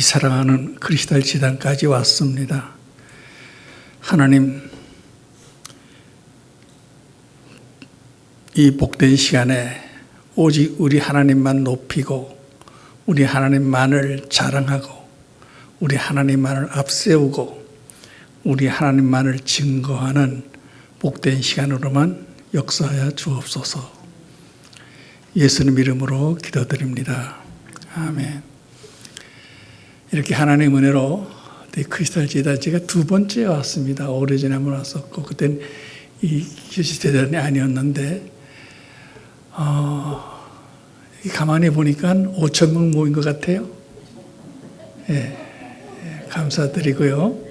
사랑하는 크리스탈 지단까지 왔습니다. 하나님, 이 복된 시간에 오직 우리 하나님만 높이고 우리 하나님만을 자랑하고 우리 하나님만을 앞세우고 우리 하나님만을 증거하는 복된 시간으로만 역사하여 주옵소서. 예수님 이름으로 기도드립니다. 아멘. 이렇게 하나님의 은혜로 크리스탈 재단 제가 두 번째 왔습니다. 오래전에 한번 왔었고 그때는 이 교시 재단이 아니었는데 가만히 보니까 5,000명 모인 것 같아요. 감사드리고요.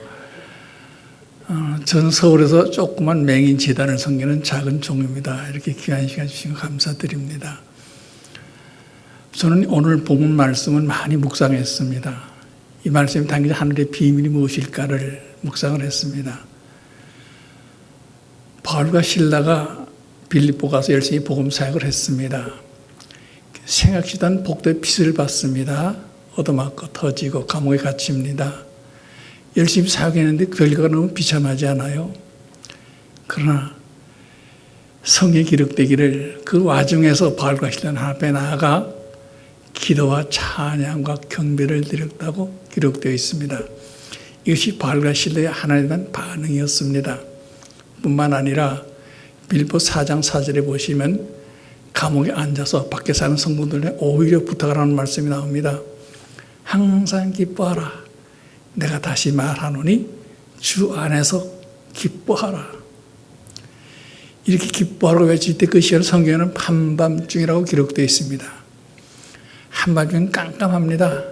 전 서울에서 조그만 맹인 재단을 섬기는 작은 종입니다. 이렇게 귀한 시간 주신 거 감사드립니다. 저는 오늘 본문 말씀은 많이 묵상했습니다. 이 말씀이 당기는 하늘의 비밀이 무엇일까를 묵상을 했습니다. 바울과 실라가 빌립보 가서 열심히 복음 사역을 했습니다. 생각지도 복된 빚을 받습니다. 얻어맞고 터지고 감옥에 갇힙니다. 열심히 사역했는데 결과가 너무 비참하지 않아요? 그러나 성경에 기록되기를 그 와중에서 바울과 실라는 하나님 앞에 나아가 기도와 찬양과 경배를 드렸다고 기록되어 있습니다. 이것이 바울과 실라의 하나님에 대한 반응이었습니다. 뿐만 아니라 빌립보 4장 4절에 보시면 감옥에 앉아서 밖에 사는 성도들에게 오히려 부탁을 하는 말씀이 나옵니다. 항상 기뻐하라. 내가 다시 말하노니 주 안에서 기뻐하라. 이렇게 기뻐하라고 외칠 때 그 시간을 성경에는 한밤중이라고 기록되어 있습니다. 한밤중은 깜깜합니다.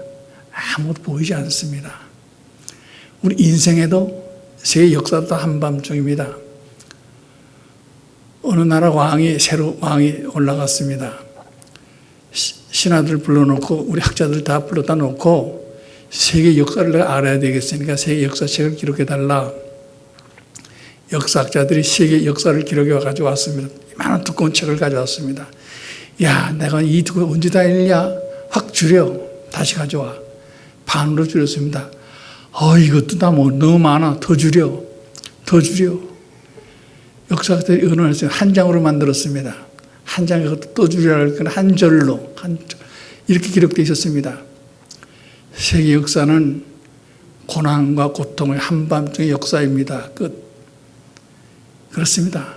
아무것도 보이지 않습니다. 우리 인생에도 세계 역사도 한밤중입니다. 어느 나라 새로 왕이 올라갔습니다. 신하들 불러놓고 우리 학자들 다 불러다 놓고 세계 역사를 내가 알아야 되겠으니까 세계 역사책을 기록해달라. 역사학자들이 세계 역사를 기록해 가지고 왔습니다. 많은 두꺼운 책을 가져왔습니다. 야, 내가 이 두꺼운 언제 다 읽냐? 확 줄여. 다시 가져와. 반으로 줄였습니다. 이것도 다 너무 많아. 더 줄여. 더 줄여. 역사학자들이 의논했어요. 한 장으로 만들었습니다. 한 장에 그것도 또 줄여라. 한 절로. 이렇게 기록되어 있었습니다. 세계 역사는 고난과 고통의 한밤중의 역사입니다. 끝. 그렇습니다.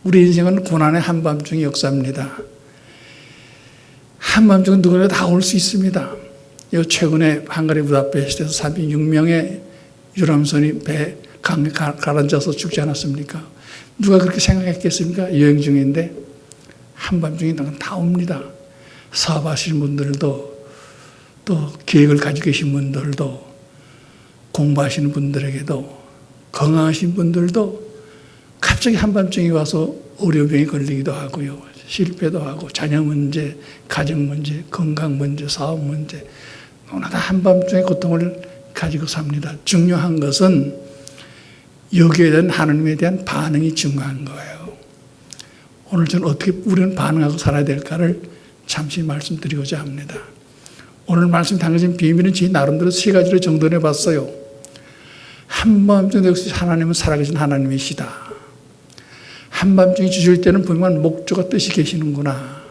우리 인생은 고난의 한밤중의 역사입니다. 한밤중은 누구나 다 올 수 있습니다. 최근에 헝가리 부다페스트에서 306명의 유람선이 배 강에 가라앉아서 죽지 않았습니까? 누가 그렇게 생각했겠습니까? 여행 중인데 한밤중에 다 옵니다. 사업하시는 분들도 또 계획을 가지고 계신 분들도 공부하시는 분들에게도 건강하신 분들도 갑자기 한밤중에 와서 의료병에 걸리기도 하고요. 실패도 하고 자녀 문제, 가정 문제, 건강 문제, 사업 문제 너무나 다 한밤중에 고통을 가지고 삽니다. 중요한 것은 여기에 대한 하나님에 대한 반응이 중요한 거예요. 오늘 저는 어떻게 우리는 반응하고 살아야 될까를 잠시 말씀드리고자 합니다. 오늘 말씀 당겨진 비밀은 제 나름대로 세 가지로 정돈해 봤어요. 한밤중에 역시 하나님은 살아계신 하나님이시다. 한밤중에 주실 때는 분명한 목적과 뜻이 계시는구나.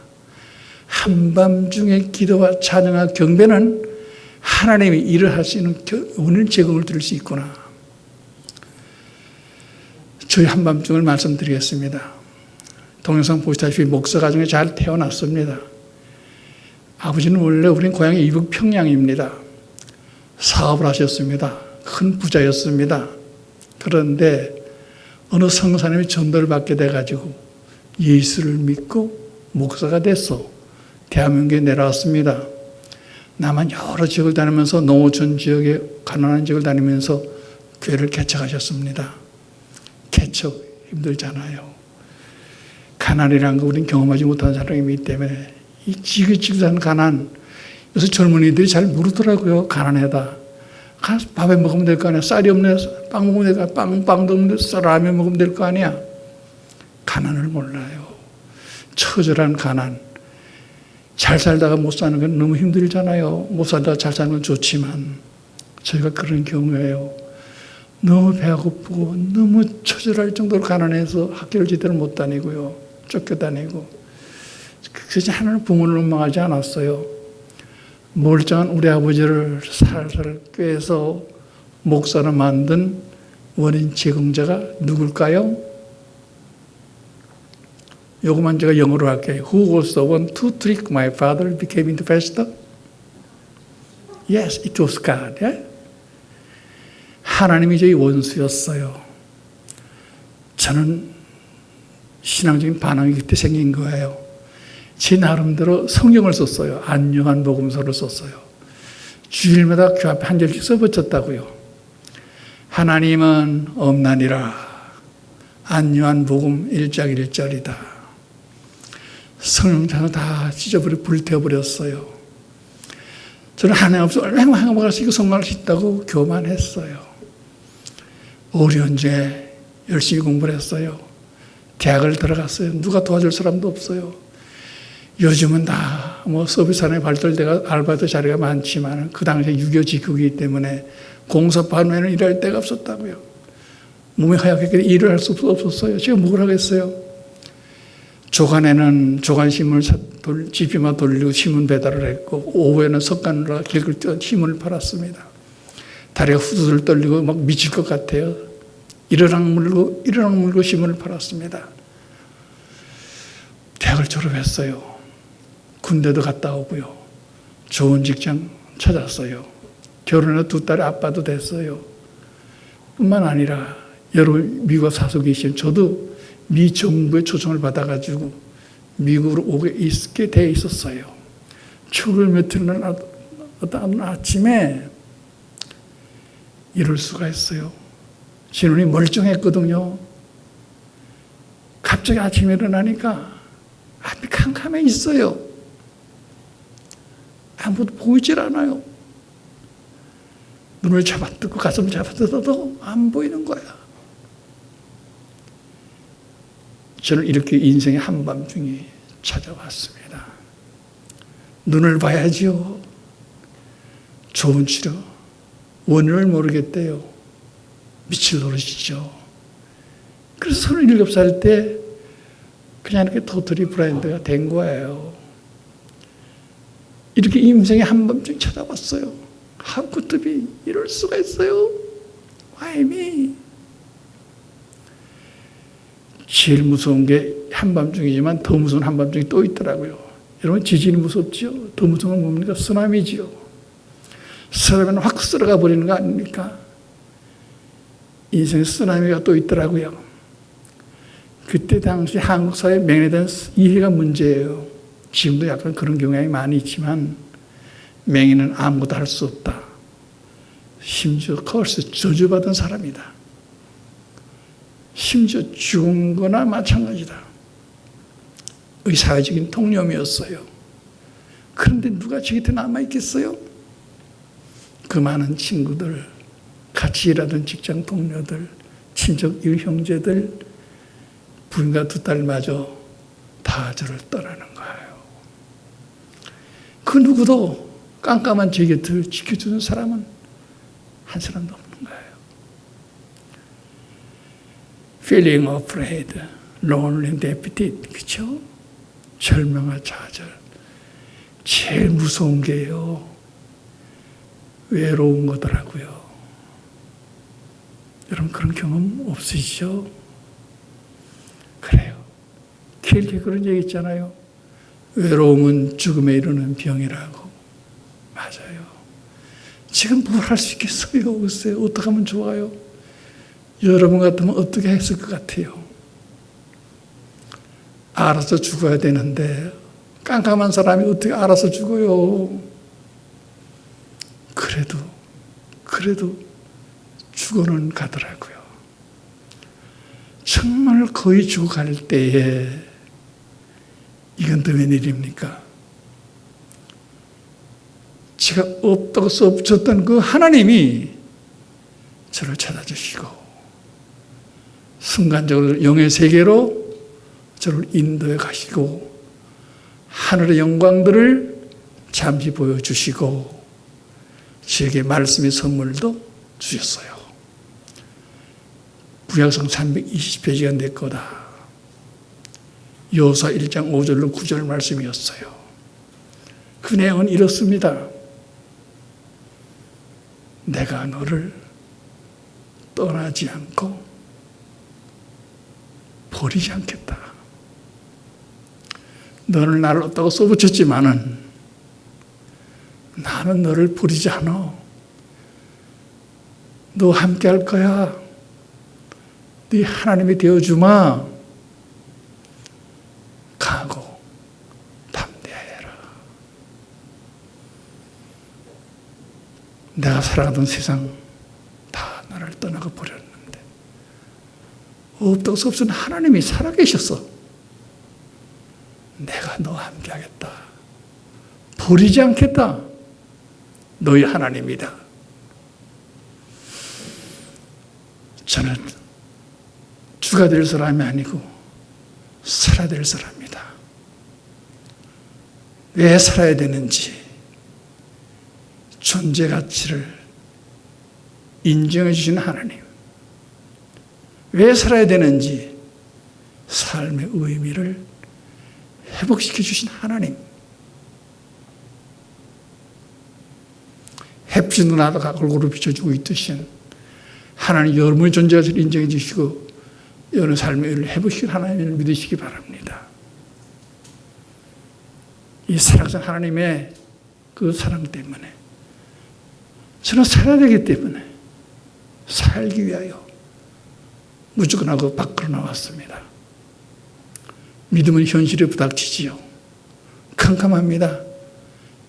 한밤중에 기도와 찬양과 경배는 하나님이 일을 할 수 있는 은혜를 제공을 드릴 수 있구나. 저희 한밤중을 말씀드리겠습니다. 동영상 보시다시피 목사 가정에 잘 태어났습니다. 아버지는 원래 우리 고향이 이북 평양입니다. 사업을 하셨습니다. 큰 부자였습니다. 그런데 어느 성사님이 전도를 받게 돼가지고 예수를 믿고 목사가 됐어. 대한민국에 내려왔습니다. 남한 여러 지역을 다니면서 농어촌 지역에 가난한 지역을 다니면서 교회를 개척하셨습니다. 개척 힘들잖아요. 가난이라는 거 우리는 경험하지 못한 사람이기 때문에 이 지긋지긋한 가난, 요새 젊은이들이 잘 모르더라고요. 가난하다. 밥에 먹으면 될 거 아니야. 쌀이 없네. 빵 먹으면 될 거 아니야. 빵도 없는데 라면 먹으면 될 거 아니야. 가난을 몰라요. 처절한 가난. 잘 살다가 못 사는 건 너무 힘들잖아요. 못 살다가 잘 사는 건 좋지만 저희가 그런 경우에요. 너무 배가 고프고 너무 처절할 정도로 가난해서 학교를 제대로 못 다니고요. 쫓겨다니고. 그래서 하나는 부모를 원망하지 않았어요. 멀쩡한 우리 아버지를 살살 꿰서 목사로 만든 원인 제공자가 누굴까요? 요것만 제가 영어로 할게요. Who was the one to trick my father became into pastor? Yes, it was God. Yeah? 하나님이 저희 원수였어요. 저는 신앙적인 반응이 그때 생긴 거예요. 제 나름대로 성경을 썼어요. 안요한 복음서를 썼어요. 주일마다 교 앞에 한 절씩 써붙였다고요. 하나님은 없나니라. 안요한 복음 1장 1절이다. 성경장을 다 찢어버려 불태워버렸어요. 저는 하나님 없어 얼마나 행복할 수 있고 성공할 수 있다고 교만했어요. 어려운 중에 열심히 공부를 했어요. 대학을 들어갔어요. 누가 도와줄 사람도 없어요. 요즘은 다 뭐 서비스 산업이 발달돼가 아르바이트 자리가 많지만 그 당시에 유교 직후이기 때문에 공사판 외에는 일할 데가 없었다고요. 몸이 하얗게 일을 할 수 없었어요. 제가 뭘 하겠어요? 조간에는 조간신문 집이만 돌리고 신문 배달을 했고 오후에는 석간으로 길을 뛰어 신문을 팔았습니다. 다리가 후두들 떨리고 막 미칠 것 같아요. 이러랑 물고 신문을 팔았습니다. 대학을 졸업했어요. 군대도 갔다 오고요. 좋은 직장 찾았어요. 결혼해 두 딸의 아빠도 됐어요. 뿐만 아니라 여러분 미국 사서 계신 저도 미 정부의 초청을 받아가지고 미국으로 오게 있게 돼 있었어요. 7월 며칠 어떤 아침에 이럴 수가 있어요. 제 눈이 멀쩡했거든요. 갑자기 아침에 일어나니까 앞이 캄캄해 있어요. 아무도 보이질 않아요. 눈을 잡아뜯고 가슴을 잡아뜯어도 안 보이는 거야. 저는 이렇게 인생의 한밤중에 찾아왔습니다. 눈을 봐야지요. 좋은 치료. 원인을 모르겠대요. 미칠 노릇이죠. 그래서 37살 때 그냥 이렇게 토탈리 브라인드가 된 거예요. 이렇게 인생의 한밤중 찾아왔어요. How could it be? 이럴 수가 있어요. Why me? 제일 무서운 게 한밤중이지만 더 무서운 한밤중이 또 있더라고요. 여러분 지진이 무섭죠? 더 무서운 건 뭡니까? 쓰나미지요. 쓰나미는 확 쓸어가 버리는 거 아닙니까? 인생의 쓰나미가 또 있더라고요. 그때 당시 한국 사회에 맹인에 대한 이해가 문제예요. 지금도 약간 그런 경향이 많이 있지만 맹인은 아무것도 할 수 없다. 심지어 커스 저주받은 사람이다. 심지어 죽은 거나 마찬가지다. 사회적인 통념이었어요. 그런데 누가 저 곁에 남아있겠어요? 그 많은 친구들, 같이 일하던 직장 동료들, 친척 형제들, 부인과 두 딸마저 다 저를 떠나는 거예요. 그 누구도 깜깜한 제 곁을 지켜주는 사람은 한 사람도 없는 거예요. Feeling afraid, lonely, defeated. 그렇죠? 절망과 좌절. 제일 무서운 게요. 외로운 거더라고요. 여러분 그런 경험 없으시죠? 그래요. 길게 그런 얘기 있잖아요. 외로움은 죽음에 이르는 병이라고. 맞아요. 지금 뭘 할 수 있겠어요? 글쎄 어떻게 하면 좋아요? 여러분 같으면 어떻게 했을 것 같아요? 알아서 죽어야 되는데 깜깜한 사람이 어떻게 알아서 죽어요? 그래도 죽어는 가더라고요. 정말 거의 죽어갈 때에 이건 또 웬일입니까? 제가 없다고 써붙였던 그 하나님이 저를 찾아주시고 순간적으로 영의 세계로 저를 인도해 가시고 하늘의 영광들을 잠시 보여주시고 저에게 말씀의 선물도 주셨어요. 구약성 320페이지가 내 거다. 여호수아 1장 5절로 9절 말씀이었어요. 그 내용은 이렇습니다. 내가 너를 떠나지 않고 버리지 않겠다. 너는 나를 얻다고 써붙였지만은 나는 너를 버리지 않아. 너 함께 할 거야. 네 하나님이 되어주마. 강하고 담대해라. 내가 살아가던 세상 다 나를 떠나고 버렸는데 없다고 없으면 하나님이 살아계셨어. 내가 너와 함께 하겠다. 버리지 않겠다. 너희 하나님이다. 저는 주가 될 사람이 아니고 살아야 될 사람이다. 왜 살아야 되는지 존재 가치를 인정해 주신 하나님, 왜 살아야 되는지 삶의 의미를 회복시켜 주신 하나님, 햇빛이 눈하다 골고루 비춰주고 있듯이 하나님 여러분의 존재 가치를 인정해 주시고 여러분 삶의 의미를 회복시킬 하나님을 믿으시기 바랍니다. 이 사랑하신 하나님의 그 사랑 때문에 저는 살아야 되기 때문에 살기 위하여 무조건 하고 밖으로 나왔습니다. 믿음은 현실에 부닥치지요. 캄캄합니다.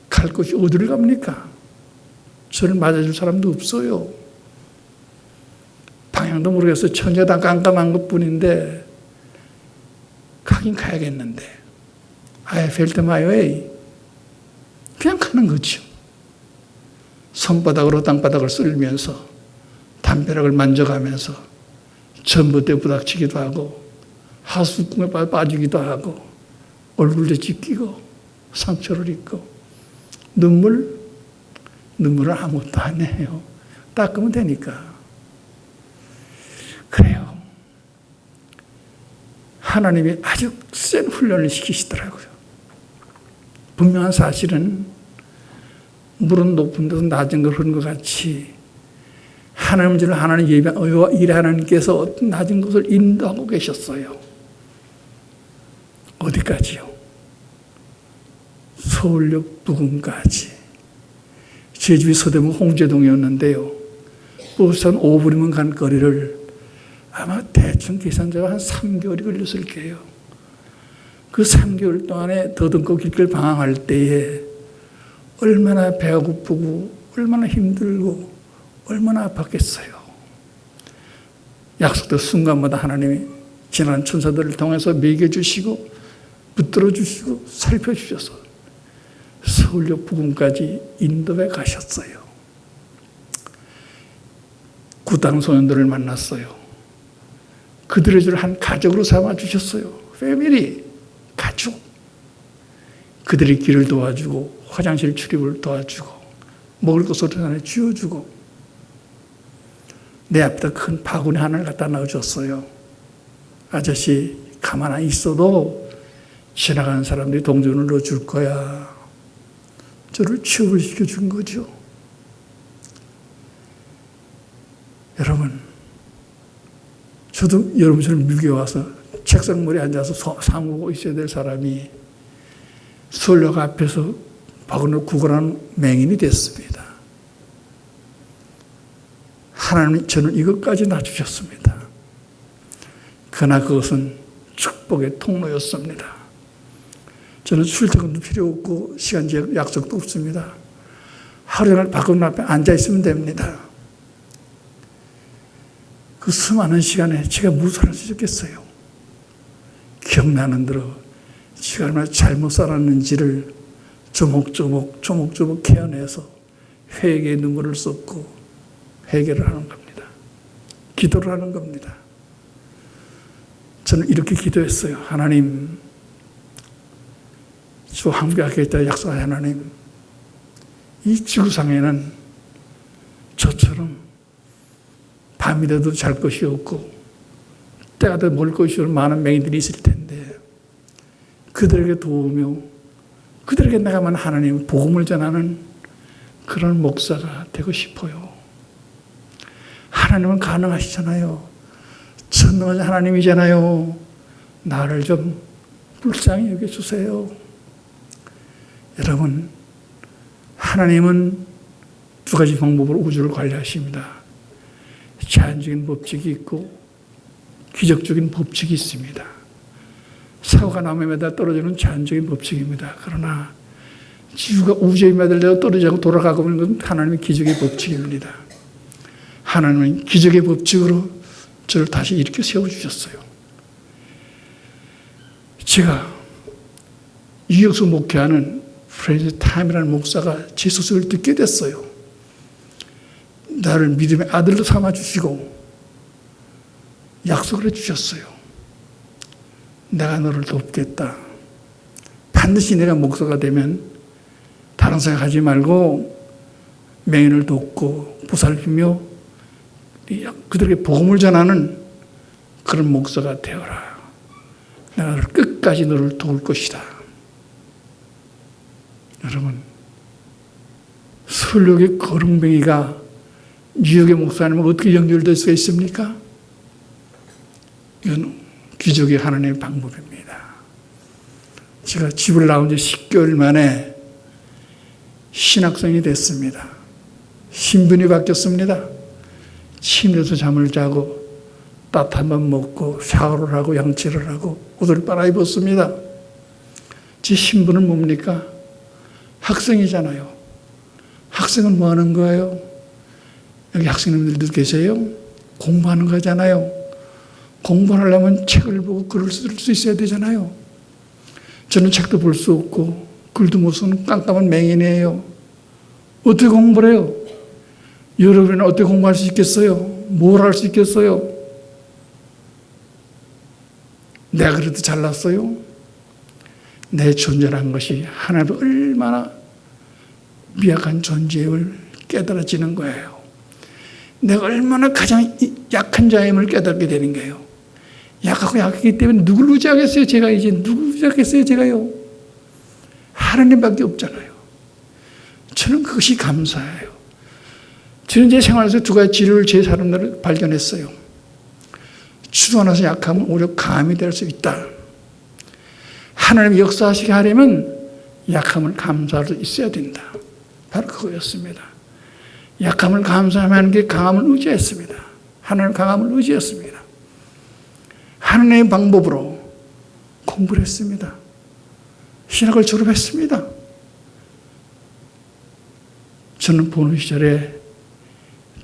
갈 곳이 어디를 갑니까? 저를 맞아줄 사람도 없어요. 방향도 모르겠어요. 전혀 다 깜깜한 것뿐인데 가긴 가야겠는데 I felt my way. 그냥 가는 거죠. 손바닥으로 땅바닥을 쓸면서 담벼락을 만져가면서 전봇대에 부닥치기도 하고 하수구에 빠지기도 하고 얼굴도 찢기고 상처를 입고 눈물은 아무것도 안 해요. 닦으면 되니까. 그래요. 하나님이 아주 센 훈련을 시키시더라고요. 분명한 사실은 물은 높은 데서 낮은 걸 흐른 것 같이 하나님 일 하나님께서 낮은 곳을 인도하고 계셨어요. 어디까지요? 서울역 부근까지. 제 집이 서대문 홍제동이었는데요. 버스 한 5분이면 간 거리를 아마 대충 계산자가 한 3개월이 걸렸을 거예요. 그 3개월 동안에 더듬고 길길 방황할 때에 얼마나 배가 고프고 얼마나 힘들고 얼마나 아팠겠어요. 약속된 순간마다 하나님이 지나간 천사들을 통해서 먹여주시고 붙들어주시고 살펴주셔서 서울역 부근까지 인도에 가셨어요. 구당 소년들을 만났어요. 그들의 줄 한 가족으로 삼아주셨어요. 패밀리, 가족. 그들의 길을 도와주고 화장실 출입을 도와주고 먹을 것을 하나 쥐어주고 내 앞에다 큰 바구니 하나를 갖다 넣어줬어요. 아저씨 가만히 있어도 지나가는 사람들이 동전을 넣어줄 거야. 저를 취업을 시켜준 거죠. 여러분, 저도 여러분처럼 미국에 와서 책상머리에 앉아서 상고고 있어야 될 사람이 서울역 앞에서 바구니를 구걸하는 맹인이 됐습니다. 하나님 저는 이것까지 놔주셨습니다. 그러나 그것은 축복의 통로였습니다. 저는 출퇴근도 필요 없고 시간 약속도 없습니다. 하루 종일 바구니 앞에 앉아있으면 됩니다. 그 수많은 시간에 제가 무슨 할 수 있겠어요? 기억나는 대로 제가 얼마나 잘못 살았는지를 조목조목 캐어내서 회개의 눈물을 쏟고 회개를 하는 겁니다. 기도를 하는 겁니다. 저는 이렇게 기도했어요. 하나님, 주 함께하겠다 약속하신 하나님, 이 지구상에는 저처럼 밤이 돼도 잘 것이 없고 때가 돼도 먹을 것이 없는 많은 맹인들이 있을 텐데 그들에게 도우며 그들에게 내가만 하나님 복음을 전하는 그런 목사가 되고 싶어요. 하나님은 가능하시잖아요. 전능하신 하나님이잖아요. 나를 좀 불쌍히 여겨주세요. 여러분, 하나님은 두 가지 방법으로 우주를 관리하십니다. 자연적인 법칙이 있고 기적적인 법칙이 있습니다. 사과가 나무에 매달려 떨어지는 자연적인 법칙입니다. 그러나 지구가 우주에 매달려 떨어지고 돌아가고 있는 것은 하나님의 기적의 법칙입니다. 하나님은 기적의 법칙으로 저를 다시 일으켜 세워주셨어요. 제가 유역소 목회하는 프레이즈 타임이라는 목사가 제 소식을 듣게 됐어요. 나를 믿음의 아들로 삼아주시고 약속을 해주셨어요. 내가 너를 돕겠다. 반드시 내가 목사가 되면 다른 생각하지 말고 맹인을 돕고 보살피며 그들에게 복음을 전하는 그런 목사가 되어라. 내가 끝까지 너를 도울 것이다. 여러분, 설욕의 거렁뱅이가 뉴욕의 목사님과 어떻게 연결될 수가 있습니까? 이건 기적의 하나님의 방법입니다. 제가 집을 나온 지 10개월 만에 신학생이 됐습니다. 신분이 바뀌었습니다. 침대에서 잠을 자고 따뜻한 밥 먹고 샤워를 하고 양치를 하고 옷을 빨아입었습니다. 제 신분은 뭡니까? 학생이잖아요. 학생은 뭐 하는 거예요? 여기 학생님들도 계세요? 공부하는 거잖아요. 공부하려면 책을 보고 글을 쓸 수 있어야 되잖아요. 저는 책도 볼 수 없고 글도 못 쓰는 깜깜한 맹인이에요. 어떻게 공부를 해요? 여러분은 어떻게 공부할 수 있겠어요? 뭘 할 수 있겠어요? 내가 그래도 잘났어요? 내 존재라는 것이 하나님 얼마나 미약한 존재임을 깨달아지는 거예요. 내가 얼마나 가장 약한 자임을 깨닫게 되는 거예요. 약하고 약하기 때문에 누굴 의지하겠어요? 제가 이제 누굴 의지하겠어요? 제가요. 하나님밖에 없잖아요. 저는 그것이 감사해요. 저는 제 생활에서 두 가지 진리를 제 사람들을 발견했어요. 추도하나서 약하면 오히려 강함이 될 수 있다. 하나님 역사하시게 하려면 약함을 감사할 수 있어야 된다. 바로 그거였습니다. 약함을 감사하는 게 강함을 의지했습니다. 하나님 강함을 의지했습니다. 하나님의 방법으로 공부를 했습니다. 신학을 졸업했습니다. 저는 보는 시절에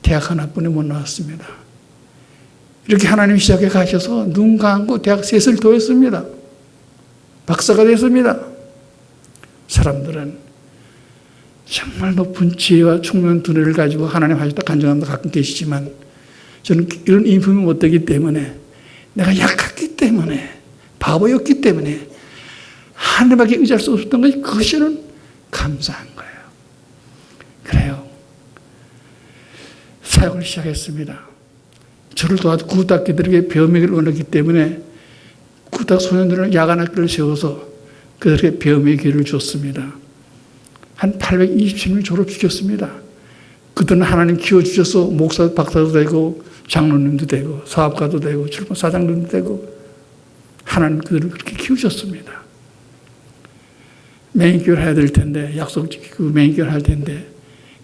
대학 하나뿐이 못 나왔습니다. 이렇게 하나님 시작해 가셔서 눈 감고 대학 셋을 더 했습니다. 박사가 됐습니다. 사람들은 정말 높은 지혜와 총명한 두뇌를 가지고 하나님 하셨다 간증하는 분 가끔 계시지만 저는 이런 인품이 못 되기 때문에 내가 약했기 때문에 바보였기 때문에 하나님밖에 의지할 수 없었던 것이 그것은 감사한 거예요. 그래요. 사역을 시작했습니다. 저를 도와서 구닥기들에게 배움의기를 원했기 때문에 구닥 소년들은 야간학교를 세워서 그들에게 배움의 기회를 줬습니다. 한 827명 졸업시켰습니다. 그들은 하나님 키워주셔서 목사, 박사도 되고 장로님도 되고 사업가도 되고 출판 사장님도 되고 하나님 그들을 그렇게 키우셨습니다. 맹인교회를 해야 될 텐데 약속 지키고 맹인교회를 할 텐데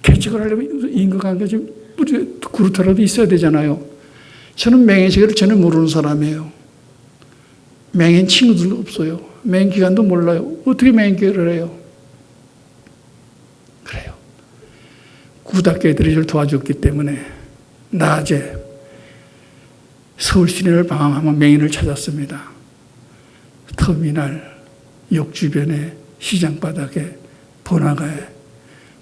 개척을 하려면 인간관계 좀 그루터라도 있어야 되잖아요. 저는 맹인 세계를 전혀 모르는 사람이에요. 맹인 친구들도 없어요. 맹인 기간도 몰라요. 어떻게 맹인교회를 해요? 그래요. 구닥교회들이 저를 도와줬기 때문에 낮에 서울 시내를 방황하며 맹인을 찾았습니다. 터미널, 역 주변에 시장 바닥에 번화가에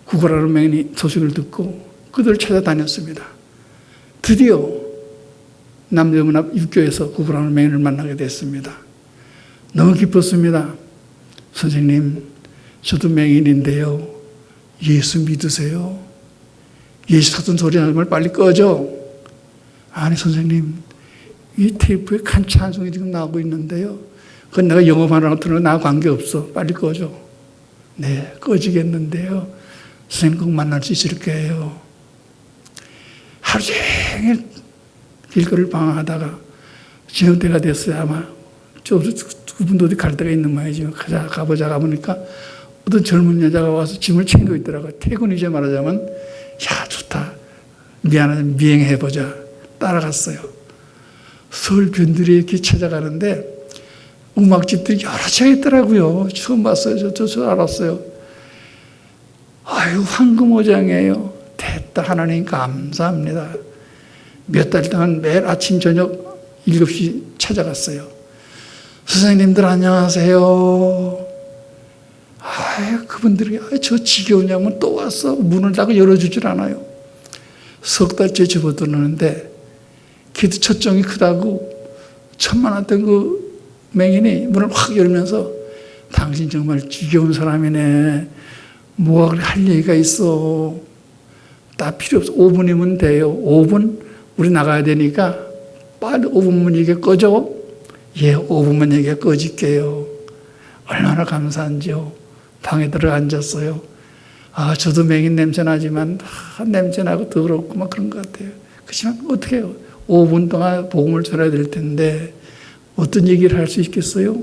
구걸하는 맹인이 소식을 듣고 그들을 찾아다녔습니다. 드디어 남대문 앞 육교에서 구걸하는 맹인을 만나게 됐습니다. 너무 기뻤습니다. 선생님, 저도 맹인인데요. 예수 믿으세요. 예수 같은 소리 하면 빨리 꺼져. 아니 선생님, 이 테이프에 간치 한 송이 지금 나오고 있는데요. 그건 내가 영업하라고 들으면 나와 관계없어. 빨리 꺼져. 네, 꺼지겠는데요. 선생님 꼭 만날 수 있을 거예요. 하루 종일 길거리를 방황하다가 저녁 때가 됐어요. 아마 그분도 어디 갈 데가 있는 모양이지. 가보자 가보니까 어떤 젊은 여자가 와서 짐을 챙기고 있더라고요. 퇴근이제 말하자면 야 좋다. 미안하지만 미행해보자. 따라갔어요. 서울 변두리에 이렇게 찾아가는데 음악집들이 여러 차 있더라고요. 처음 봤어요. 저 알았어요. 아유 황금오장이에요. 됐다. 하나님 감사합니다. 몇 달 동안 매일 아침 저녁 7시 찾아갔어요. 선생님들 안녕하세요. 아유 그분들이 저 지겨우냐면 또 왔어. 문을 닫고 열어주질 않아요. 석 달째 접어드는데 기도 첫정이 크다고 천만원던 그 맹인이 문을 확 열면서 당신 정말 지겨운 사람이네. 뭐가 그래 할 얘기가 있어. 다 필요 없어. 5분이면 돼요. 5분? 우리 나가야 되니까 빨리 5분만 얘기가 꺼져. 예, 5분만 얘기가 꺼질게요. 얼마나 감사한지요. 방에 들어가 앉았어요. 아, 저도 맹인 냄새 나지만 냄새 나고 더럽고 막 그런 것 같아요. 그렇지만 어떻게 해요? 5분 동안 복음을 전해야 될 텐데 어떤 얘기를 할 수 있겠어요?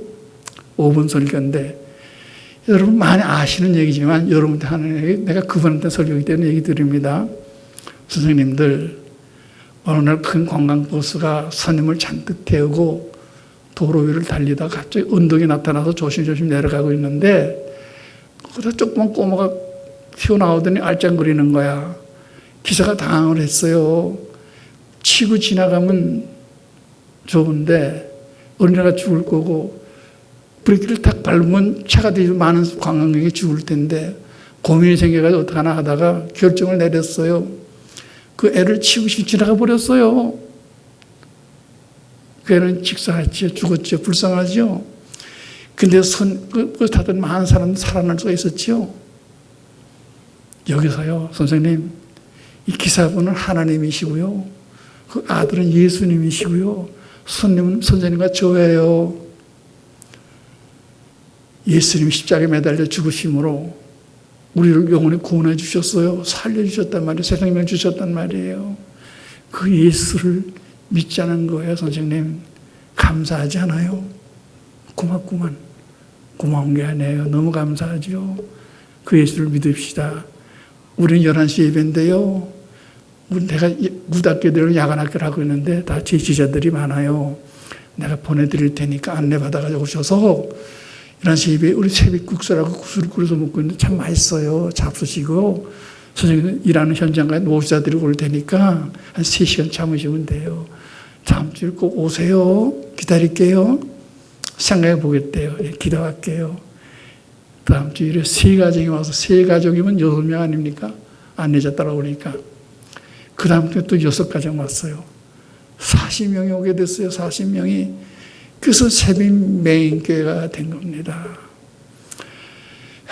5분 설교인데 여러분 많이 아시는 얘기지만 여러분한테 하는 얘기, 내가 그분한테 설교하기 때문에 얘기 드립니다. 선생님들, 어느 날 큰 관광버스가 손님을 잔뜩 태우고 도로 위를 달리다가 갑자기 언덕이 나타나서 조심조심 내려가고 있는데 거기서 조그만 꼬마가 튀어나오더니 알짱거리는 거야. 기사가 당황을 했어요. 치고 지나가면 좋은데 어린애가 죽을 거고 브레이크를 탁 밟으면 차가 되게 많은 관광객이 죽을 텐데 고민이 생겨가지고 어떡하나 하다가 결정을 내렸어요. 그 애를 치고 지나가 버렸어요. 그 애는 직사했죠. 죽었죠. 불쌍하죠. 근데 그걸 타던 많은 사람들 살아날 수가 있었죠. 여기서요, 선생님, 이 기사분은 하나님이시고요. 그 아들은 예수님이시고요. 손님은 선생님과 저예요. 예수님이 십자가에 매달려 죽으심으로 우리를 영원히 구원해 주셨어요. 살려주셨단 말이에요. 세상명을 주셨단 말이에요. 그 예수를 믿자는 거예요, 선생님. 감사하지 않아요? 고맙구만. 고마운 게 아니에요. 너무 감사하죠. 그 예수를 믿읍시다. 우리는 11시 예배인데요. 내가 무학교들은 야간학교를 하고 있는데 다 제지자들이 많아요. 내가 보내드릴 테니까 안내받아가지고 오셔서 11시 예배 우리 새벽국수라고 국수를 끓여서 먹고 있는데 참 맛있어요. 잡수시고 선생님 일하는 현장까지 노수자들이 올 테니까 한 3시간 참으시면 돼요. 다음 주에 꼭 오세요. 기다릴게요. 생각해 보겠대요. 예, 기도할게요. 다음 주일에 3가정이 와서 3가족이면 6명 아닙니까? 안내자 따라오니까. 그 다음 주에 또 6가정 왔어요. 40명이 오게 됐어요. 40명이. 그래서 새벽 맹인교회가 된 겁니다.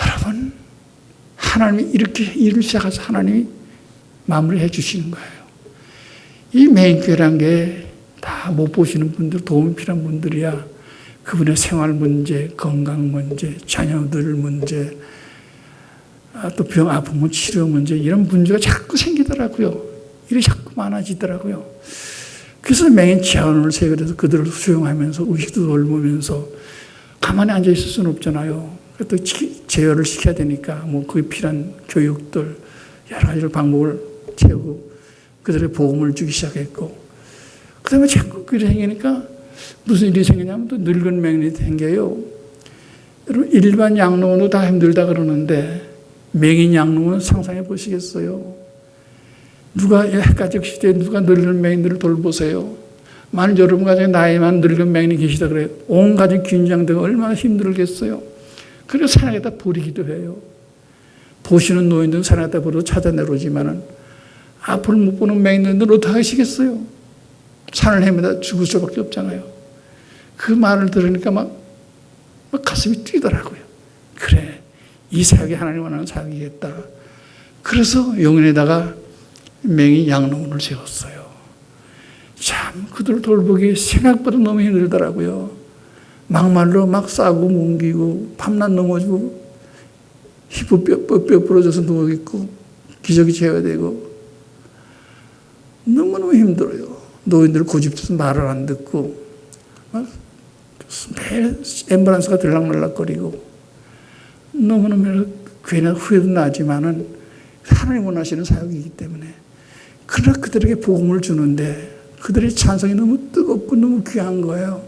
여러분, 하나님이 이렇게 일을 시작해서 하나님이 마무리해 주시는 거예요. 이 맹인교회란 게 다 못 보시는 분들, 도움이 필요한 분들이야. 그분의 생활 문제, 건강 문제, 자녀들 문제, 또 병 아프면 치료 문제, 이런 문제가 자꾸 생기더라고요. 일이 자꾸 많아지더라고요. 그래서 맹인 지원을 세워서 그들을 수용하면서 의식도 돌보면서 가만히 앉아 있을 수는 없잖아요. 또 제어를 시켜야 되니까 뭐 그게 필요한 교육들 여러 가지 방법을 채우고 그들의 복음을 주기 시작했고 그 다음에 자꾸 그게 생기니까 무슨 일이 생기냐면 또 늙은 맹인이 생겨요. 여러분 일반 양로원도 다 힘들다 그러는데 맹인 양로원 상상해 보시겠어요? 누가 가족 시대에 누가 늙은 맹인들을 돌보세요? 만일 여러분 가정에 나이 많은 늙은 맹인이 계시다 그래요. 온 가정 긴장되고 얼마나 힘들겠어요. 그래서 산에다 버리기도 해요. 보시는 노인들은 산에다 버리고 찾아내려오지만은 앞을 못 보는 맹인들은 어떻게 하시겠어요? 산을 헤매다 죽을 수밖에 없잖아요. 그 말을 들으니까 막 가슴이 뛰더라고요. 그래, 이 사역이 하나님 원하는 사역이겠다. 그래서 용인에다가 맹인 양로원을 세웠어요. 참 그들 돌보기 생각보다 너무 힘들더라고요. 막말로 막 싸고 뭉기고 밤낮 넘어지고 뼈 부러져서 누워있고 기저귀 재야 되고 너무너무 힘들어요. 노인들 고집해서 말을 안 듣고 막 매일 앰뷸런스가 들락날락거리고 너무너무 괜히 후회도 나지만은 하나님 원하시는 사역이기 때문에 그러나 그들에게 복음을 주는데 그들의 찬성이 너무 뜨겁고 너무 귀한 거예요.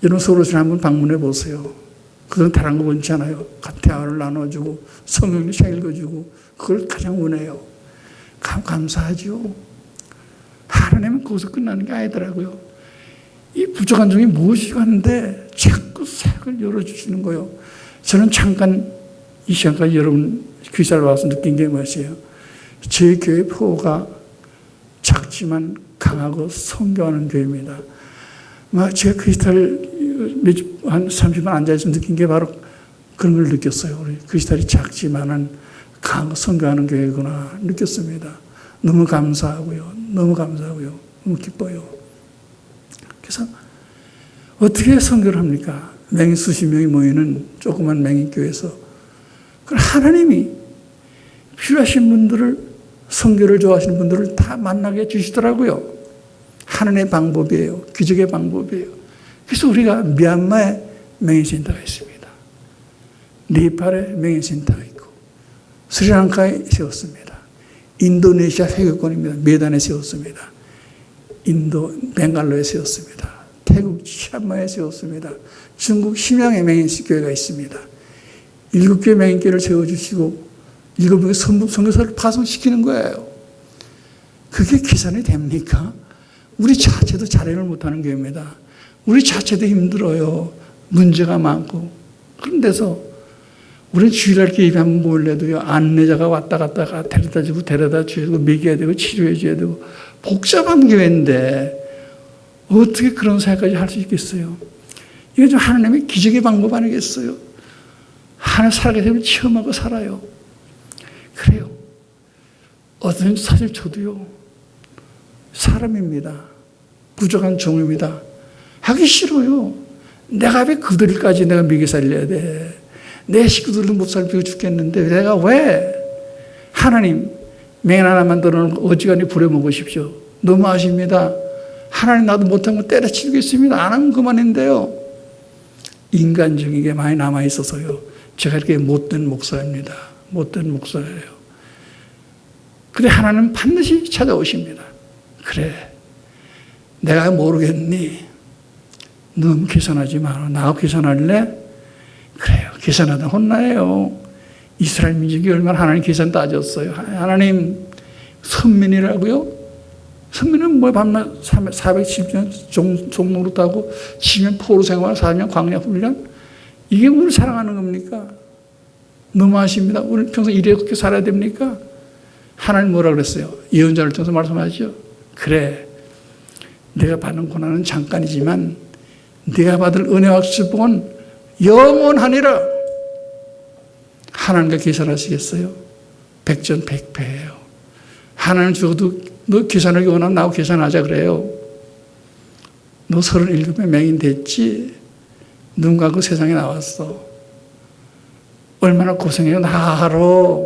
여러분 서울시를 한번 방문해 보세요. 그건 다른 거 원치 않아요. 대화를 나눠주고 성경을 책 읽어주고 그걸 가장 원해요. 감사하죠. 하나님은 거기서 끝나는 게 아니더라고요. 이 부족한 종이 무엇이 하는데 자꾸 사역을 열어주시는 거예요. 저는 잠깐 이 시간까지 여러분 귀사를 와서 느낀 게 무엇이에요? 저희 교회 포가 작지만 강하고 선교하는 교회입니다. 제가 귀사를 한 30분 앉아있으면 느낀 게 바로 그런 걸 느꼈어요. 우리 귀사이 작지만은 강하고 선교하는 교회구나 느꼈습니다. 너무 감사하고요. 너무 감사하고요. 너무 기뻐요. 그래서 어떻게 선교를 합니까? 맹인 수십 명이 모이는 조그만 맹인 교회에서 하나님이 필요하신 분들을 선교를 좋아하시는 분들을 다 만나게 해주시더라고요. 하나님의 방법이에요. 기적의 방법이에요. 그래서 우리가 미얀마에 맹인센터가 있습니다. 네팔에 맹인센터가 있고 스리랑카에 세웠습니다. 인도네시아 회교권입니다. 메단에 세웠습니다. 인도 벵갈로에 세웠습니다. 태국 치안마에 세웠습니다. 중국 심양에 맹인교회가 있습니다. 7개의 맹인교회를 세워주시고 7명의 선교사를 파송시키는 거예요. 그게 계산이 됩니까? 우리 자체도 자립을 못하는 교회입니다. 우리 자체도 힘들어요. 문제가 많고. 그런 데서 우리는 주일날 예배 한번 모일래도요. 안내자가 왔다 갔다가 데려다 주고 데려다 주고 먹여야 되고 치료해 줘야 되고 복잡한 교회인데 어떻게 그런 생각까지 할 수 있겠어요? 이게 좀 하나님의 기적의 방법 아니겠어요? 하나 살게 되면 체험하고 살아요. 그래요. 어떤 사실 저도요. 사람입니다. 부족한 종입니다. 하기 싫어요. 내가 왜 그들까지 내가 먹여 살려야 돼? 내 식구들도 못 살피고 죽겠는데 내가 왜? 하나님 맹인 하나 만들어놓고 어지간히 부려먹으십시오. 너무 아십니다. 하나님 나도 못한 거 때려치우겠습니다. 안 하면 그만인데요. 인간적인 게 많이 남아있어서요. 제가 이렇게 못된 목사입니다. 못된 목사예요. 그래 하나님 반드시 찾아오십니다. 그래 내가 모르겠니? 너무 계산하지 마라. 나하고 계산할래? 그래요. 계산하다 혼나요. 이스라엘 민족이 얼마나 하나님 계산 따졌어요. 하나님 선민이라고요? 선민은 뭐 밤낮 470년 종로로 타고 10년 포로 생활 4년 광야 훈련? 이게 우리를 사랑하는 겁니까? 너무하십니다. 우리 평생 이렇게 살아야 됩니까? 하나님 뭐라 그랬어요? 예언자를 통해서 말씀하시죠. 그래 내가 받는 고난은 잠깐이지만 네가 받을 은혜와 축복은 영원하니라. 하나님과 계산하시겠어요? 백전백패예요. 하나님 죽어도 너 계산하기 원하면 나하고 계산하자 그래요. 너 37에 맹인 됐지? 누군가 그 세상에 나왔어. 얼마나 고생해요. 나하러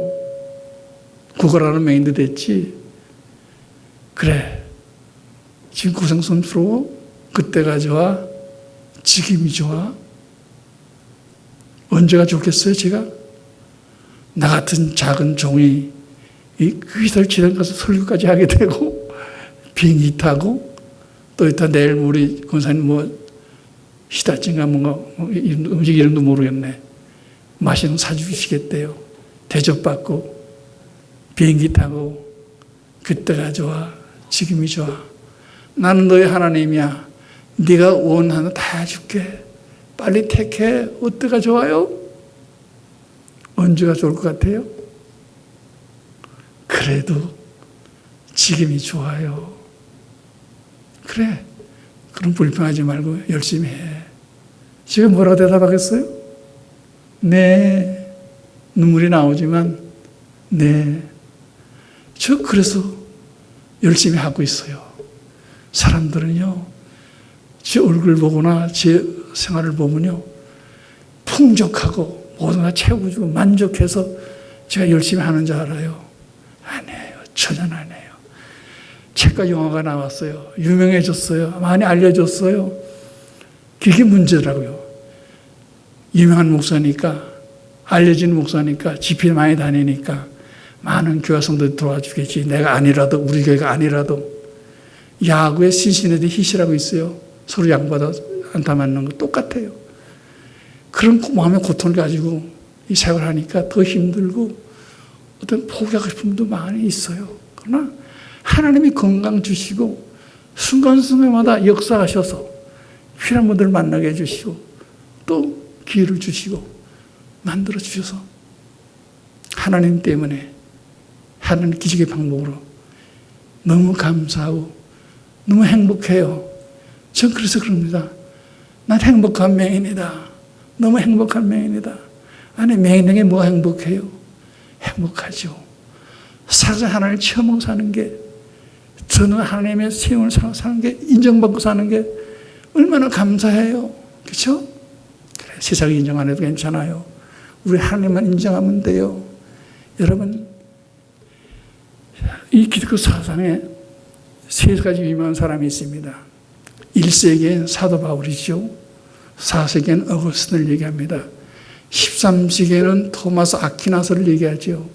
구걸하는 맹인도 됐지? 그래 지금 고생스러워? 그때가 좋아? 지금이 좋아? 언제가 좋겠어요 제가? 나 같은 작은 종이 이 귀살 지난 가서 설교까지 하게 되고 비행기 타고 또 이따 내일 우리 권사님 시다친가 뭔가 음식 이름도 모르겠네. 맛있는 거 사주시겠대요. 대접받고 비행기 타고 그때가 좋아? 지금이 좋아? 나는 너의 하나님이야. 네가 원하는 다 해줄게. 빨리 택해. 어때가 좋아요? 언제가 좋을 것 같아요? 그래도 지금이 좋아요. 그래. 그럼 불평하지 말고 열심히 해. 지금 뭐라고 대답하겠어요? 네. 눈물이 나오지만 네, 저 그래서 열심히 하고 있어요. 사람들은요, 제 얼굴 보거나 제 생활을 보면요, 풍족하고 모든 걸 채워주고 만족해서 제가 열심히 하는 줄 알아요. 아니에요. 전혀 아니에요. 책과 영화가 나왔어요. 유명해졌어요. 많이 알려졌어요. 그게 문제더라고요. 유명한 목사니까, 알려진 목사니까, 집회 많이 다니니까 많은 교회 성도들이 도와주겠지. 내가 아니라도, 우리 교회가 아니라도. 야구의 시시네드 히시라고 있어요. 서로 양받아 안타 맞는 거 똑같아요. 그런 마음의 고통을 가지고 이 생활을 하니까 더 힘들고 어떤 포기하고 싶은 분도 많이 있어요. 그러나 하나님이 건강 주시고 순간순간마다 역사하셔서 필요한 분들을 만나게 해주시고 또 기회를 주시고 만들어 주셔서 하나님 때문에 하나님 기적의 방법으로 너무 감사하고 너무 행복해요. 전 그래서 그럽니다. 난 행복한 맹인이다. 너무 행복한 맹인이다. 아니, 맹인에게 뭐 행복해요? 행복하죠. 살아서 하나님을 체험하고 사는 게, 저는 하나님의 세움을 사는 게, 인정받고 사는 게 얼마나 감사해요. 그렇죠? 그래, 세상이 인정 안 해도 괜찮아요. 우리 하나님만 인정하면 돼요. 여러분, 이 기독교 사상에 세 가지 유명한 사람이 있습니다. 1세기엔 사도 바울이죠. 4세기엔 어거스틴을 얘기합니다. 13세기에는 토마스 아퀴나스를 얘기하죠.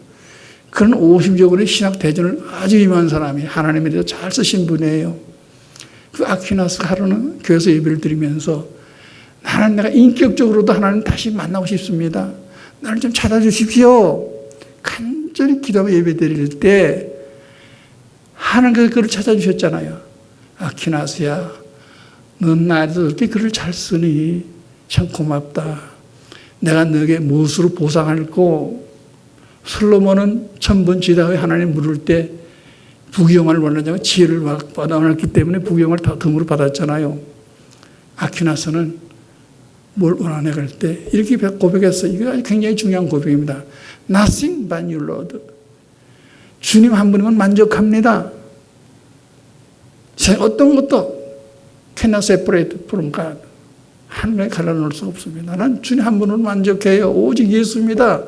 그런 50여 신학 대전을 아주 유명한 사람이 하나님에 대해서 잘 쓰신 분이에요. 그 아퀴나스가 하루는 교회에서 예배를 드리면서 나는 내가 인격적으로도 하나님 다시 만나고 싶습니다. 나를 좀 찾아주십시오. 간절히 기도하고 예배 드릴 때 하나님께서 그를 찾아주셨잖아요. 아퀴나스야, 넌 나에서 그렇게 글을 잘 쓰니 참 고맙다. 내가 너에게 무엇으로 보상할고, 솔로몬은 천번지다에 하나님 물을 때 부귀영화를 원하자고 지혜를 받아왔기 때문에 부귀영화를 다 덤으로 받았잖아요. 아퀴나스는 뭘 원하냐 그럴 때 이렇게 고백했어요. 이거 굉장히 중요한 고백입니다. Nothing but you, Lord. 주님 한 분이면 만족합니다. 어떤 것도 cannot separate from God. 하나님에 갈라놓을 수 없습니다. 난 주님 한 분으로 만족해요. 오직 예수입니다.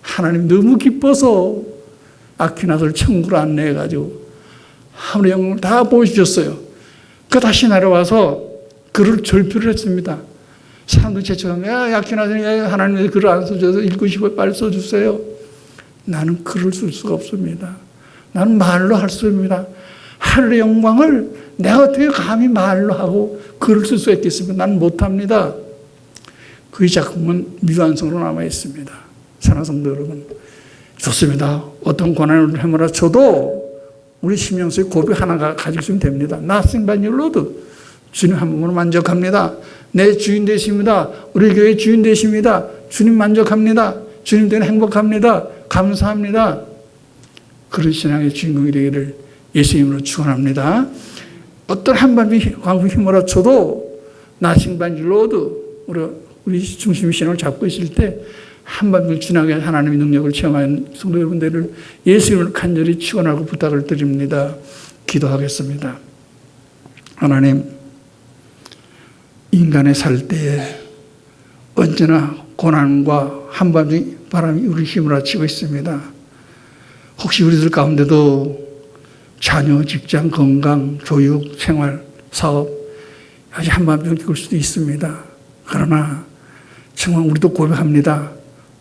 하나님 너무 기뻐서 아퀴나스를 천국으로 안내해가지고 하늘의 영광을 다 보여주셨어요. 그 다시 내려와서 글을 절표를 했습니다. 사람들이 제쳐서 아퀴나스는 하나님의 글을 안 써줘서 읽고 싶어요. 빨리 써주세요. 나는 글을 쓸 수가 없습니다. 나는 말로 할 수 있습니다. 하늘의 영광을 내가 어떻게 감히 말로 하고 글을 쓸 수 있겠습니까? 나는 못합니다. 그 작품은 미완성으로 남아 있습니다. 사랑하는 성도 여러분, 좋습니다. 어떤 고난을 헤매라 쳐도 우리 심령 속에 고백 하나가 가지고 있으면 됩니다. Nothing but you, Lord. 주님 한 분으로 만족합니다. 내 주인 되십니다. 우리 교회 주인 되십니다. 주님 만족합니다. 주님 때문에 행복합니다. 감사합니다. 그런 신앙의 주인공이 되기를 예수님으로 축원합니다. 어떤 한밤이 광풍이 휘몰아쳐도 Nothing but you, Lord. 우리 중심 신앙을 잡고 있을 때 한밤을 지나게 하나님의 능력을 체험하는 성도 여러분들을 예수님을 간절히 축원하고 부탁을 드립니다. 기도하겠습니다. 하나님, 인간의 살 때에 언제나 고난과 한밤이 바람이 우리 힘을 치고 있습니다. 혹시 우리들 가운데도 자녀, 직장, 건강, 교육, 생활, 사업 아주 한밤중에 겪을 수도 있습니다. 그러나 정말 우리도 고백합니다.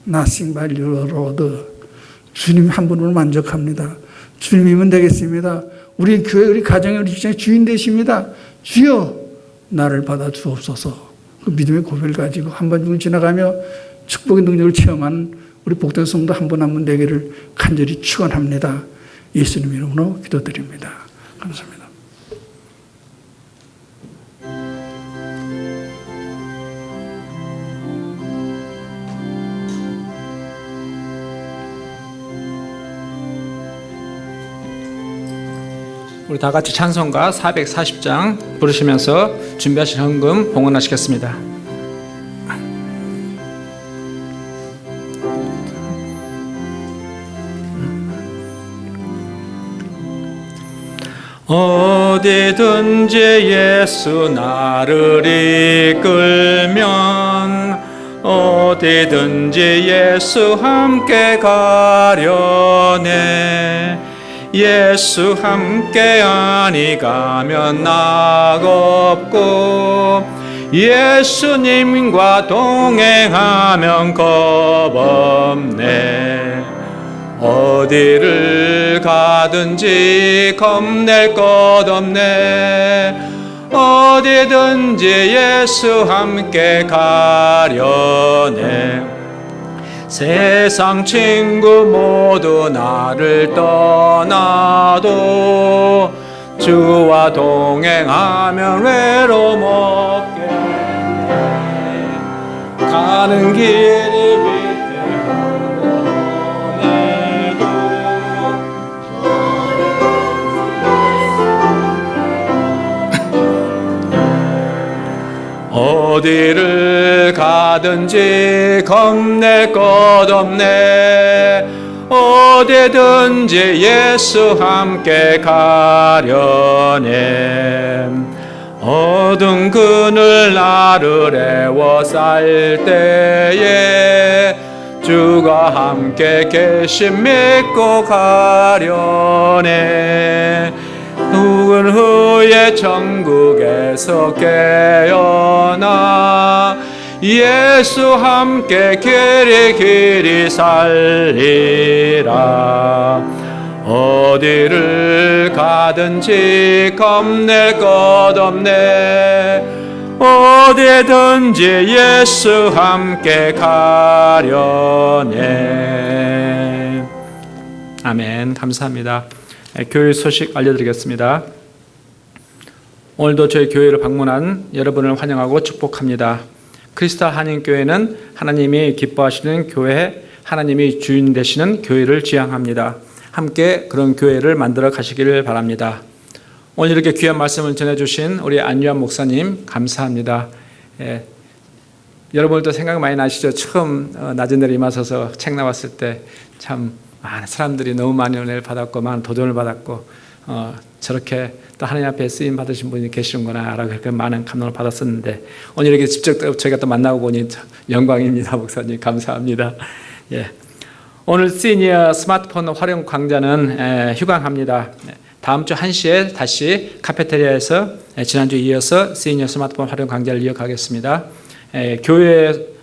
Nothing but you, Lord. 주님 한 분으로 만족합니다. 주님이면 되겠습니다. 우리 교회, 우리 가정의, 우리 직장의 주인 되십니다. 주여 나를 받아 주옵소서. 그 믿음의 고백을 가지고 한밤중을 지나가며 축복의 능력을 체험하는 우리 복된 성도 한 분 한 분 되기를 간절히 축원합니다. 예수님 이름으로 기도드립니다. 감사합니다. 우리 다 같이 찬송가 440장 부르시면서 준비하신 헌금 봉헌하시겠습니다. 어디든지 예수 나를 이끌면 어디든지 예수 함께 가려네. 예수 함께 아니 가면 낙없고 예수님과 동행하면 겁없네. 어디를 가든지 겁낼 것 없네. 어디든지 예수 함께 가려네. 세상 친구 모두 나를 떠나도 주와 동행하면 외로움 없겠네. 가는 길이 어디를 가든지 겁낼 것 없네. 어디든지 예수 함께 가려네. 어두운 그늘 나를 애워쌀 때에 주가 함께 계심 믿고 가려네. 누군 후에 천국에서 깨어나 예수 함께 길이 살리라. 어디를 가든지 겁낼 것 없네. 어디든지 예수 함께 가려네. 아멘. 감사합니다. 교회 소식 알려드리겠습니다. 오늘도 저희 교회를 방문한 여러분을 환영하고 축복합니다. 크리스탈 한인교회는 하나님이 기뻐하시는 교회, 하나님이 주인 되시는 교회를 지향합니다. 함께 그런 교회를 만들어 가시기를 바랍니다. 오늘 이렇게 귀한 말씀을 전해주신 우리 안유한 목사님 감사합니다. 여러분들도 생각 많이 나시죠? 처음 낮은 데를 임하셔서 책 나왔을 때 참 많은 사람들이 너무 많은 은혜를 받았고 많은 도전을 받았고 저렇게 또 하나님 앞에 쓰임 받으신 분이 계시는구나 라고 그렇게 많은 감동을 받았었는데 오늘 이렇게 직접 저희가 또 만나고 보니 영광입니다. 목사님 감사합니다. 예. 오늘 시니어 스마트폰 활용 강좌는 휴강합니다. 다음 주 1시에 다시 카페테리아에서 지난주에 이어서 시니어 스마트폰 활용 강좌를 이어가겠습니다. 교회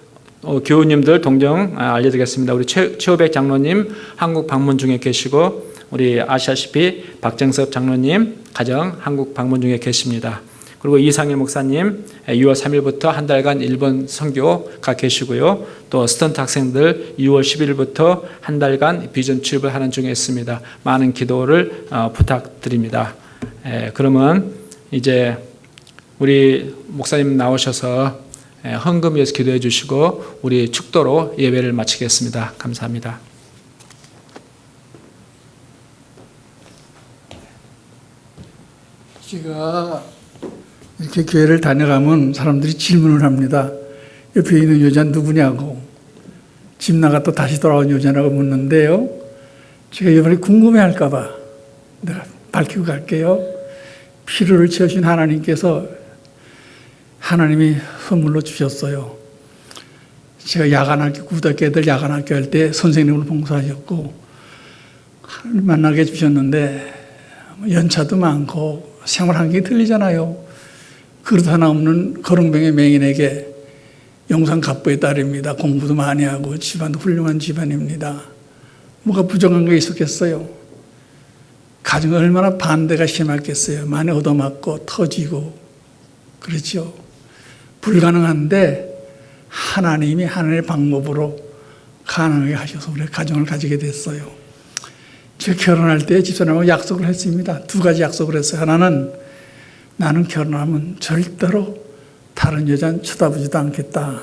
교우님들 동정 알려드리겠습니다. 우리 최호백 장로님 한국 방문 중에 계시고 우리 아시다시피 박정섭 장로님 가정 한국 방문 중에 계십니다. 그리고 이상일 목사님 6월 3일부터 한 달간 일본 선교가 계시고요. 또 스턴트 학생들 6월 11일부터 한 달간 비전 출입을 하는 중에 있습니다. 많은 기도를 부탁드립니다. 그러면 이제 우리 목사님 나오셔서 헌금 위해서 기도해 주시고 우리 축도로 예배를 마치겠습니다. 감사합니다. 제가 이렇게 교회를 다녀가면 사람들이 질문을 합니다. 옆에 있는 여자 누구냐고. 집 나갔다 다시 돌아온 여자라고 묻는데요. 제가 이번에 궁금해할까 봐 내가 밝히고 갈게요. 필요를 채우신 하나님께서 하나님이 선물로 주셨어요. 제가 야간학교, 고등학교 애들 야간학교 할 때 선생님을 봉사하셨고 하나님 만나게 해주셨는데 연차도 많고 생활 환경이 틀리잖아요. 그릇 하나 없는 거렁뱅이 맹인에게 영산 갑부의 딸입니다. 공부도 많이 하고 집안도 훌륭한 집안입니다. 뭐가 부정한 게 있었겠어요? 가정이 얼마나 반대가 심했겠어요. 많이 얻어맞고 터지고 그렇죠. 불가능한데 하나님이 하나님의 방법으로 가능하게 하셔서 우리 가정을 가지게 됐어요. 제가 결혼할 때 집사람하고 약속을 했습니다. 두 가지 약속을 했어요. 하나는 나는 결혼하면 절대로 다른 여자는 쳐다보지도 않겠다.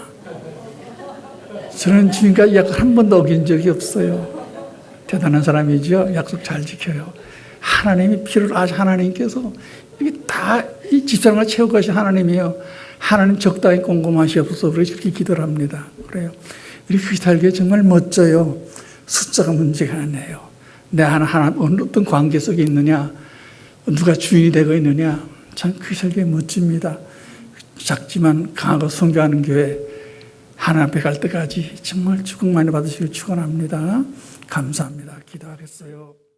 저는 지금까지 약속 한 번도 어긴 적이 없어요. 대단한 사람이죠. 약속 잘 지켜요. 하나님이 필요를 아시 하나님께서 이게 다 이 집사람을 채우고 가신 하나님이에요. 하나님 적당히 꼼꼼하시옵소서 그렇게 기도를 합니다. 그래요. 우리 크리스탈교회 정말 멋져요. 숫자가 문제가 아니에요. 내 하나 어떤 관계 속에 있느냐, 누가 주인이 되고 있느냐? 참 그 설교 멋집니다. 작지만 강하고 선교하는 교회 하나님 앞에 갈 때까지 정말 축복 많이 받으시길 축원합니다. 감사합니다. 기도하겠어요.